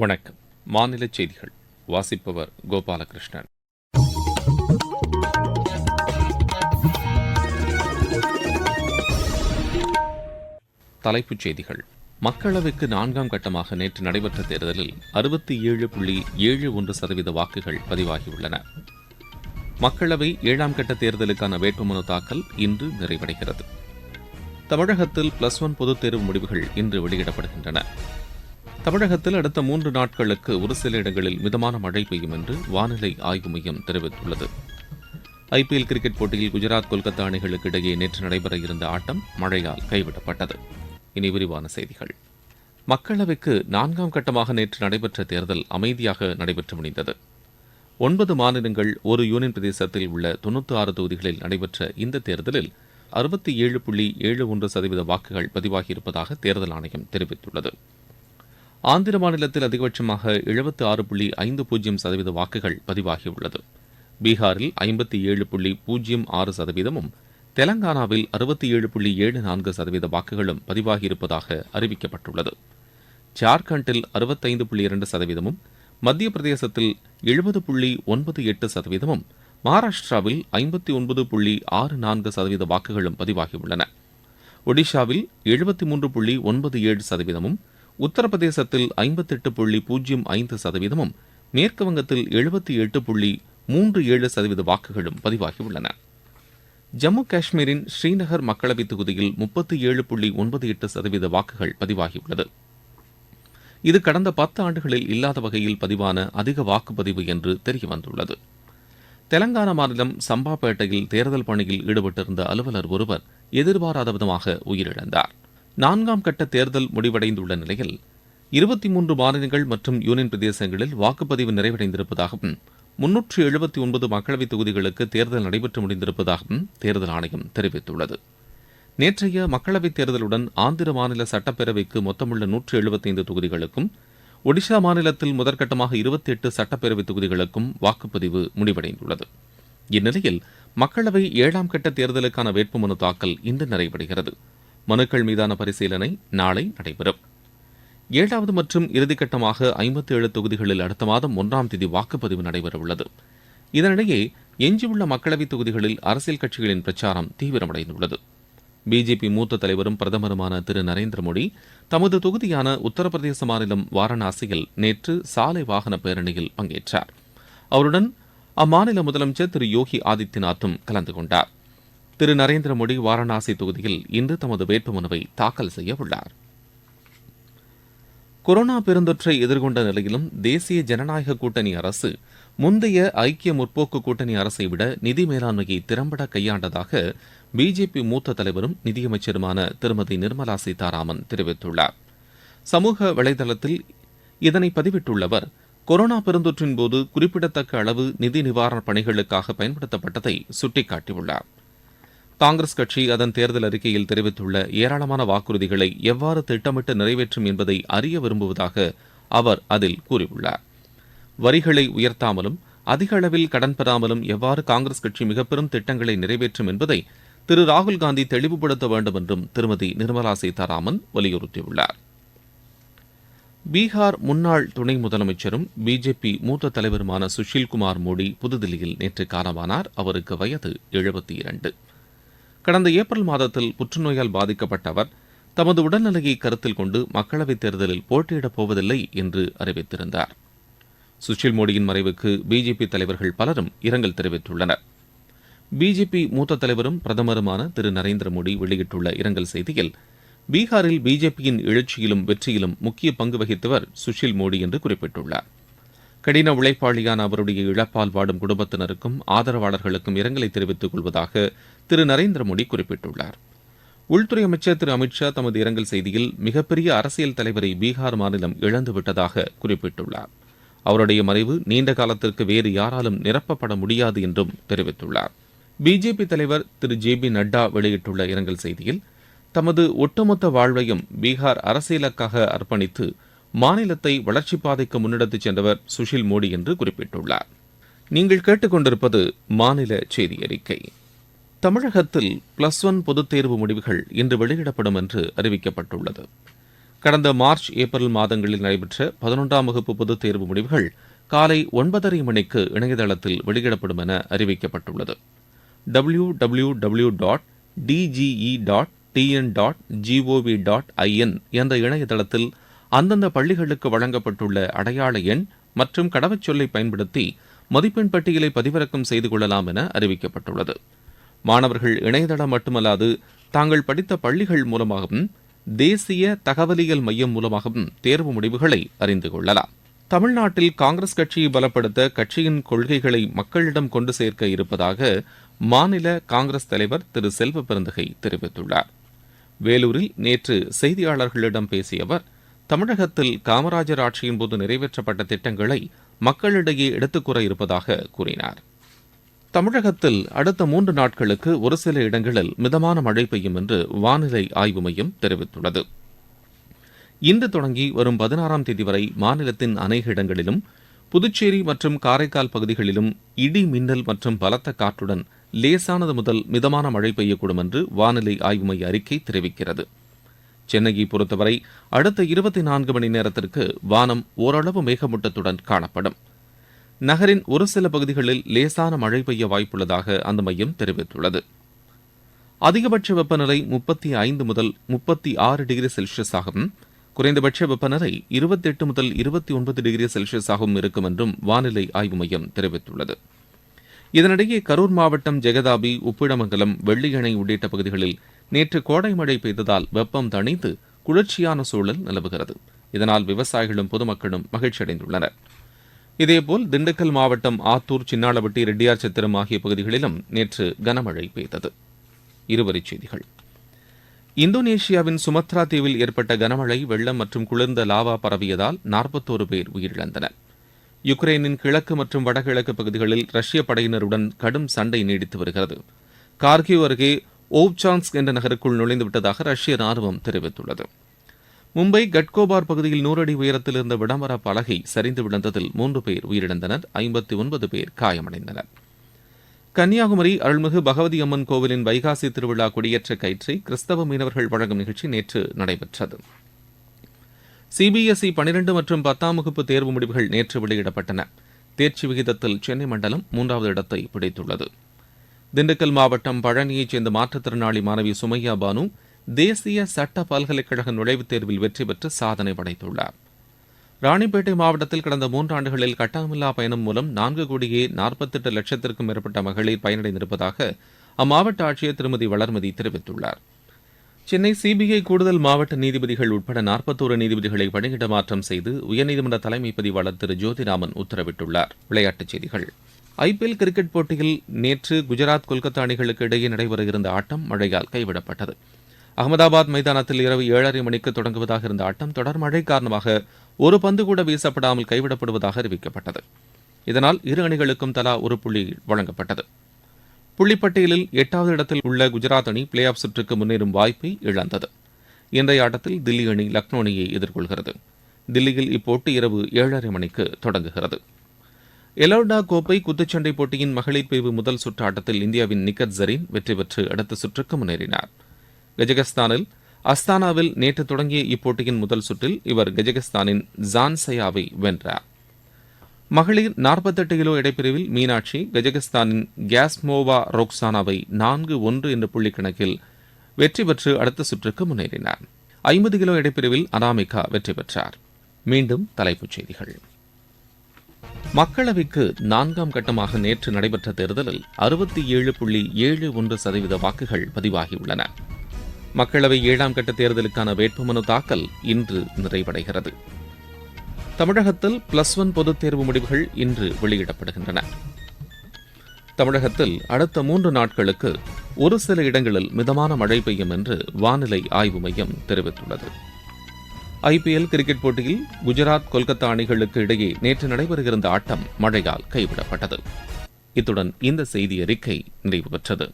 வணக்கம். மாநில செய்திகள் வாசிப்பவர் கோபாலகிருஷ்ணன். தலைப்புச் செய்திகள். மக்களவைக்கு 4ஆம் கட்டமாக நேற்று நடைபெற்ற தேர்தலில் 67.71% வாக்குகள் பதிவாகியுள்ளன. மக்களவை 7ஆம் கட்ட தேர்தலுக்கான வேட்புமனு தாக்கல் இன்று நிறைவடைகிறது. தமிழகத்தில் +1 பொதுத் தேர்வு முடிவுகள் இன்று வெளியிடப்படுகின்றன. தமிழகத்தில் அடுத்த 3 நாட்களுக்கு ஒரு சில இடங்களில் மிதமான மழை பெய்யும் என்று வானிலை ஆய்வு மையம் தெரிவித்துள்ளது. IPL கிரிக்கெட் போட்டியில் குஜராத் கொல்கத்தா அணிகளுக்கு இடையே நேற்று நடைபெற இருந்த ஆட்டம் மழையால் கைவிடப்பட்டது. இனி விரிவான செய்திகள். மக்களவைக்கு 4ஆம் கட்டமாக நேற்று நடைபெற்ற தேர்தல் அமைதியாக நடைபெற்று முடிந்தது. 9 மாநிலங்கள் ஒரு யூனியன் பிரதேசத்தில் உள்ள 96 தொகுதிகளில் நடைபெற்ற இந்த தேர்தலில் 67.71% வாக்குகள் பதிவாகியிருப்பதாக தேர்தல் ஆணையம் தெரிவித்துள்ளது. ஆந்திர மாநிலத்தில் அதிகபட்சமாக 76.50% வாக்குகள் பதிவாகியுள்ளது. பீகாரில் 57.06%, தெலங்கானாவில் 67.74% வாக்குகளும் பதிவாகியிருப்பதாக அறிவிக்கப்பட்டுள்ளது. ஜார்க்கண்டில் 65.2%, மத்திய பிரதேசத்தில் 70.98%, மகாராஷ்டிராவில் 59.64% வாக்குகளும் பதிவாகியுள்ளன. ஒடிஷாவில் 73.97%, உத்தரப்பிரதேசத்தில் 58.05%, மேற்கு வங்கத்தில் 78.37% வாக்குகளும் பதிவாகியுள்ளன. ஜம்மு காஷ்மீரின் ஸ்ரீநகர் மக்களவைத் தொகுதியில் 37.98% வாக்குகள் பதிவாகியுள்ளது. இது கடந்த 10 ஆண்டுகளில் இல்லாத வகையில் பதிவான அதிக வாக்குப்பதிவு என்று தெரியவந்துள்ளது. தெலங்கானா மாநிலம் சம்பாபேட்டையில் தேர்தல் பணியில் ஈடுபட்டிருந்த அலுவலர் ஒருவர் எதிர்பாராத விதமாக உயிரிழந்தார். 4ஆம் கட்ட தேர்தல் முடிவடைந்துள்ள நிலையில் 23 மாநிலங்கள் மற்றும் யூனியன் பிரதேசங்களில் வாக்குப்பதிவு நிறைவடைந்திருப்பதாகவும் 379 மக்களவைத் தொகுதிகளுக்கு தேர்தல் நடைபெற்று முடிந்திருப்பதாகவும் தேர்தல் ஆணையம் தெரிவித்துள்ளது. நேற்றைய மக்களவைத் தேர்தலுடன் ஆந்திர மாநில சட்டப்பேரவைக்கு மொத்தமுள்ள 175 தொகுதிகளுக்கும், ஒடிஷா மாநிலத்தில் முதற்கட்டமாக 28 சட்டப்பேரவைத் தொகுதிகளுக்கும் வாக்குப்பதிவு முடிவடைந்துள்ளது. இந்நிலையில் மக்களவை 7ஆம் கட்ட தேர்தலுக்கான வேட்புமனு தாக்கல் இன்று நிறைவடைகிறது. மனுக்கள் மீதான பரிசீலனை நாளை நடைபெறும். 7வது மற்றும் இறுதிக்கட்டமாக 57 தொகுதிகளில் அடுத்த மாதம் 1ஆம் தேதி வாக்குப்பதிவு நடைபெறவுள்ளது. இதனிடையே எஞ்சியுள்ள மக்களவைத் தொகுதிகளில் அரசியல் கட்சிகளின் பிரச்சாரம் தீவிரமடைந்துள்ளது. பிஜேபி மூத்த தலைவரும் பிரதமருமான திரு நரேந்திர மோடி தமது தொகுதியான உத்தரப்பிரதேச மாநிலம் வாரணாசியில் நேற்று சாலை வாகன பேரணியில் பங்கேற்றார். அவருடன் அம்மாநில முதலமைச்சர் திரு யோகி ஆதித்யநாத்தும் கலந்து கொண்டார். திரு நரேந்திர மோடி வாரணாசி தொகுதியில் இன்று தமது வேட்புமனுவை தாக்கல் செய்ய உள்ளார். கொரோனா பெருந்தொற்றை எதிர்கொண்ட நிலையிலும் தேசிய ஜனநாயக கூட்டணி அரசு முந்தைய ஐக்கிய முற்போக்கு கூட்டணி அரசை விட நிதி மேலாண்மையை திறம்பட கையாண்டதாக பிஜேபி மூத்த தலைவரும் நிதியமைச்சருமான திருமதி நிர்மலா சீதாராமன் தெரிவித்துள்ளார். சமூக வலைதளத்தில் இதனை பதிவிட்டுள்ள அவர், கொரோனா பெருந்தொற்றின் போது குறிப்பிடத்தக்க அளவு நிதி நிவாரணப் பணிகளுக்காக பயன்படுத்தப்பட்டதை சுட்டிக்காட்டியுள்ளார். காங்கிரஸ் கட்சி அதன் தேர்தல் அறிக்கையில் தெரிவித்துள்ள ஏராளமான வாக்குறுதிகளை எவ்வாறு திட்டமிட்டு நிறைவேற்றும் என்பதை அறிய விரும்புவதாக அவர் அதில் கூறியுள்ளார். வரிகளை உயர்த்தாமலும் அதிக அளவில் கடன் பெறாமலும் எவ்வாறு காங்கிரஸ் கட்சி மிகப்பெரும் திட்டங்களை நிறைவேற்றும் என்பதை திரு ராகுல்காந்தி தெளிவுபடுத்த வேண்டும் என்றும் திருமதி நிர்மலா சீதாராமன் வலியுறுத்தியுள்ளார். பீகார் முன்னாள் துணை முதலமைச்சரும் பிஜேபி மூத்த தலைவருமான சுஷில்குமார் மோடி புதுதில்லியில் நேற்று காலமானார். அவருக்கு வயது 72. கடந்த ஏப்ரல் மாதத்தில் புற்றுநோயால் பாதிக்கப்பட்ட அவர் தமது உடல்நிலையை கருத்தில் கொண்டு மக்களவைத் தேர்தலில் போட்டியிடப் போவதில்லை என்று அறிவித்திருந்தார். சுஷில் மோடியின் மறைவுக்கு பிஜேபி தலைவர்கள் பலரும் இரங்கல் தெரிவித்துள்ளனர். பிஜேபி மூத்த தலைவரும் பிரதமருமான திரு நரேந்திர மோடி வெளியிட்டுள்ள இரங்கல் செய்தியில், பீகாரில் பிஜேபியின் எழுச்சியிலும் வெற்றியிலும் முக்கிய பங்கு வகித்தவர் சுஷில் மோடி என்று குறிப்பிட்டுள்ளார். கடின உழைப்பாளியான அவருடைய இழப்பால் வாடும் குடும்பத்தினருக்கும் ஆதரவாளர்களுக்கும் இரங்கலை தெரிவித்துக் கொள்வதாக திரு நரேந்திர மோடி குறிப்பிட்டுள்ளார். உள்துறை அமைச்சர் திரு அமித்ஷா தமது இரங்கல் செய்தியில் மிகப்பெரிய அரசியல் தலைவரை பீகார் மாநிலம் இழந்துவிட்டதாக குறிப்பிட்டுள்ளார். அவருடைய மறைவு நீண்ட காலத்திற்கு வேறு யாராலும் நிரப்பப்பட முடியாது என்றும் தெரிவித்துள்ளார். பிஜேபி தலைவர் திரு ஜே.பி. நட்டா வெளியிட்டுள்ள இரங்கல் செய்தியில், தமது ஒட்டுமொத்த வாழ்வையும் பீகார் அரசியலுக்காக அர்ப்பணித்து மாநிலத்தை வளர்ச்சிப் பாதைக்கு முன்னெடுத்துச் சென்றவர் சுஷில் மோடி என்று குறிப்பிட்டுள்ளார். நீங்கள் கேட்டுக்கொண்டிருப்பது மாநில செய்தி அறிக்கை. தமிழகத்தில் +1 பொதுத் தேர்வு முடிவுகள் இன்று வெளியிடப்படும் என்று அறிவிக்கப்பட்டுள்ளது. கடந்த மார்ச் ஏப்ரல் மாதங்களில் நடைபெற்ற 11ஆம் வகுப்பு பொதுத் தேர்வு முடிவுகள் காலை 9:30 மணிக்கு இணையதளத்தில் வெளியிடப்படும் என அறிவிக்கப்பட்டுள்ளது. www.dge.tn.gov.in என்ற இணையதளத்தில் அந்தந்த பள்ளிகளுக்கு வழங்கப்பட்டுள்ள அடையாள எண் மற்றும் கடவுச்சொல்லை பயன்படுத்தி மதிப்பெண் பட்டியலை பதிவிறக்கம் செய்து கொள்ளலாம் என அறிவிக்கப்பட்டுள்ளது. மாணவர்கள் இணையதளம் மட்டுமல்லாது தாங்கள் படித்த பள்ளிகள் மூலமாகவும் தேசிய தகவலியல் மையம் மூலமாகவும் தேர்வு முடிவுகளை அறிந்து கொள்ளலாம். தமிழ்நாட்டில் காங்கிரஸ் கட்சியை பலப்படுத்த கட்சியின் கொள்கைகளை மக்களிடம் கொண்டு சேர்க்க இருப்பதாக மாநில காங்கிரஸ் தலைவர் திரு செல்வ பெருந்தகை தெரிவித்துள்ளார். வேலூரில் நேற்று செய்தியாளர்களிடம் பேசிய அவர், தமிழகத்தில் காமராஜர் ஆட்சியின் போது நிறைவேற்றப்பட்ட திட்டங்களை மக்களிடையே எடுத்துக் கூற இருப்பதாக கூறினார். தமிழகத்தில் அடுத்த 3 நாட்களுக்கு ஒரு சில இடங்களில் மிதமான மழை பெய்யும் என்று வானிலை ஆய்வு மையம் தெரிவித்துள்ளது. இன்று தொடங்கி வரும் 16ஆம் தேதி வரை மாநிலத்தின் அநேக இடங்களிலும் புதுச்சேரி மற்றும் காரைக்கால் பகுதிகளிலும் இடி மின்னல் மற்றும் பலத்த காற்றுடன் லேசானது முதல் மிதமான மழை பெய்யக்கூடும் என்று வானிலை ஆய்வு மைய அறிக்கை தெரிவிக்கிறது. சென்னையை பொறுத்தவரை அடுத்த 24 மணி நேரத்திற்கு வானம் ஓரளவு மேகமூட்டத்துடன் காணப்படும். நகரின் ஒரு சில பகுதிகளில் லேசான மழை பெய்ய வாய்ப்புள்ளதாக அந்த மையம் தெரிவித்துள்ளது. அதிகபட்ச வெப்பநிலை 35 முதல் 36 டிகிரி செல்சியஸாகவும் குறைந்தபட்ச வெப்பநிலை 28 முதல் 29 டிகிரி செல்சியஸாகவும் இருக்கும் என்றும் வானிலை ஆய்வு மையம் தெரிவித்துள்ளது. இதனிடையே கரூர் மாவட்டம் ஜெகதாபி, உப்பிடமங்கலம், வெள்ளியணை உள்ளிட்ட பகுதிகளில் நேற்று கோடை மழை பெய்ததால் வெப்பம் தணிந்து குளிர்ச்சியான சூழல் நிலவுகிறது. இதனால் விவசாயிகளும் பொதுமக்களும் மகிழ்ச்சியடைந்துள்ளனர். இதேபோல் திண்டுக்கல் மாவட்டம் ஆத்தூர், சின்னாளப்பட்டி, ரெட்டியார் சத்திரம் ஆகிய பகுதிகளிலும் நேற்று கனமழை பெய்தது. இருவரிச் செய்திகள். இந்தோனேஷியாவின் சுமத்ரா தீவில் ஏற்பட்ட கனமழை, வெள்ளம் மற்றும் குளிர்ந்த லாவா பரவியதால் 41 பேர் உயிரிழந்தனர். யுக்ரைனின் கிழக்கு மற்றும் வடகிழக்கு பகுதிகளில் ரஷ்ய படையினருடன் கடும் சண்டை நீடித்து வருகிறது. கார்கிவ் அருகே ஓவ்சான்ஸ்க் என்ற நகருக்குள் நுழைந்துவிட்டதாக ரஷ்ய ராணுவம் தெரிவித்துள்ளது. மும்பை கட்கோபார் பகுதியில் 100 அடி உயரத்தில் இருந்த விளம்பர பலகை சரிந்து விழுந்ததில் 3 பேர் உயிரிழந்தனர், 59 பேர் காயமடைந்தனர். கன்னியாகுமரி அருள்மிகு பகவதி அம்மன் கோவிலின் வைகாசி திருவிழா கொடியேற்ற கயிற்றை கிறிஸ்தவ மீனவர்கள் வழங்கும் நிகழ்ச்சி நேற்று நடைபெற்றது. சிபிஎஸ்இ 12 மற்றும் 10ஆம் வகுப்பு தேர்வு முடிவுகள் நேற்று வெளியிடப்பட்டன. தேர்ச்சி விகிதத்தில் சென்னை மண்டலம் 3வது இடத்தை பிடித்துள்ளது. திண்டுக்கல் மாவட்டம் பழனியைச் சேர்ந்த மாற்றுத்திறனாளி மாணவி சுமையா பானு தேசிய சட்ட பல்கலைக்கழக நுழைவுத் தேர்வில் வெற்றி பெற்று சாதனை படைத்துள்ளார். ராணிப்பேட்டை மாவட்டத்தில் கடந்த 3 ஆண்டுகளில் கட்டணமில்லா பயணம் மூலம் 4,48,00,000க்கும் மேற்பட்ட மகளிர் பயனடைந்திருப்பதாக அம்மாவட்ட ஆட்சியர் திருமதி வளர்மதி தெரிவித்துள்ளார். சென்னை சிபிஐ கூடுதல் மாவட்ட நீதிபதிகள் உட்பட 41 நீதிபதிகளை பணியிட மாற்றம் செய்து உயர்நீதிமன்ற தலைமை பதிவாளர் திரு ஜோதிராமன் உத்தரவிட்டுள்ளார். விளையாட்டுச் செய்திகள். ஐபிஎல் கிரிக்கெட் போட்டியில் நேற்று குஜராத், கொல்கத்தா அணிகளுக்கு இடையே நடைபெற இருந்த ஆட்டம் மழையால் கைவிடப்பட்டது. அகமதாபாத் மைதானத்தில் இரவு 7:30 மணிக்கு தொடங்குவதாக இருந்த ஆட்டம் தொடர் மழை காரணமாக ஒரு பந்து கூட வீசப்படாமல் கைவிடப்படுவதாக அறிவிக்கப்பட்டது. இதனால் இரு அணிகளுக்கும் தலா ஒரு புள்ளி வழங்கப்பட்டது. புள்ளிப்பட்டியலில் 8வது இடத்தில் உள்ள குஜராத் அணி பிளே ஆஃப் சுற்றுக்கு முன்னேறும் வாய்ப்பை இழந்தது. இன்றைய ஆட்டத்தில் தில்லி அணி லக்னோ அணியை எதிர்கொள்கிறது. தில்லியில் இப்போட்டி இரவு 7:30 மணிக்கு தொடங்குகிறது. எலோர்டா கோப்பை குத்துச்சண்டை போட்டியின் மகளிர் பிரிவு முதல் சுற்று ஆட்டத்தில் இந்தியாவின் நிக்கத் ஜரீன் வெற்றி பெற்று அடுத்த சுற்றுக்கு முன்னேறினார். கஜகஸ்தானில் அஸ்தானாவில் நேற்று தொடங்கிய இப்போட்டியின் முதல் சுற்றில் இவர் கஜகஸ்தானின் ஜான்சயாவை வென்றார். மகளிர் 48 கிலோ எடைப்பிரிவில் மீனாட்சி கஜகஸ்தானின் கேஸ்மோவா ரோக்சானாவை 4-1 என்ற புள்ளி கணக்கில் வெற்றி பெற்று அடுத்த சுற்றுக்கு முன்னேறினார். 50 கிலோ எடைப்பிரிவில் அனாமிகா வெற்றி பெற்றார். மீண்டும் தலைப்புச் செய்திகள். மக்களவைக்கு 4ஆம் கட்டமாக நேற்று நடைபெற்ற தேர்தலில் 67.71% வாக்குகள் பதிவாகியுள்ளன. மக்களவை 7ஆம் கட்ட தேர்தலுக்கான வேட்புமனு தாக்கல் இன்று நிறைவடைகிறது. தமிழகத்தில் +1 பொதுத் தேர்வு முடிவுகள் இன்று வெளியிடப்படுகின்றன. தமிழகத்தில் அடுத்த 3 நாட்களுக்கு ஒரு சில இடங்களில் மிதமான மழை பெய்யும் என்று வானிலை ஆய்வு மையம் தெரிவித்துள்ளது. ஐபிஎல் கிரிக்கெட் போட்டியில் குஜராத், கொல்கத்தா அணிகளுக்கு இடையே நேற்று நடைபெறுகிற ஆட்டம் மழையால் கைவிடப்பட்டது. இத்துடன் இந்த செய்தி அறிக்கை நிறைவு பெற்றது.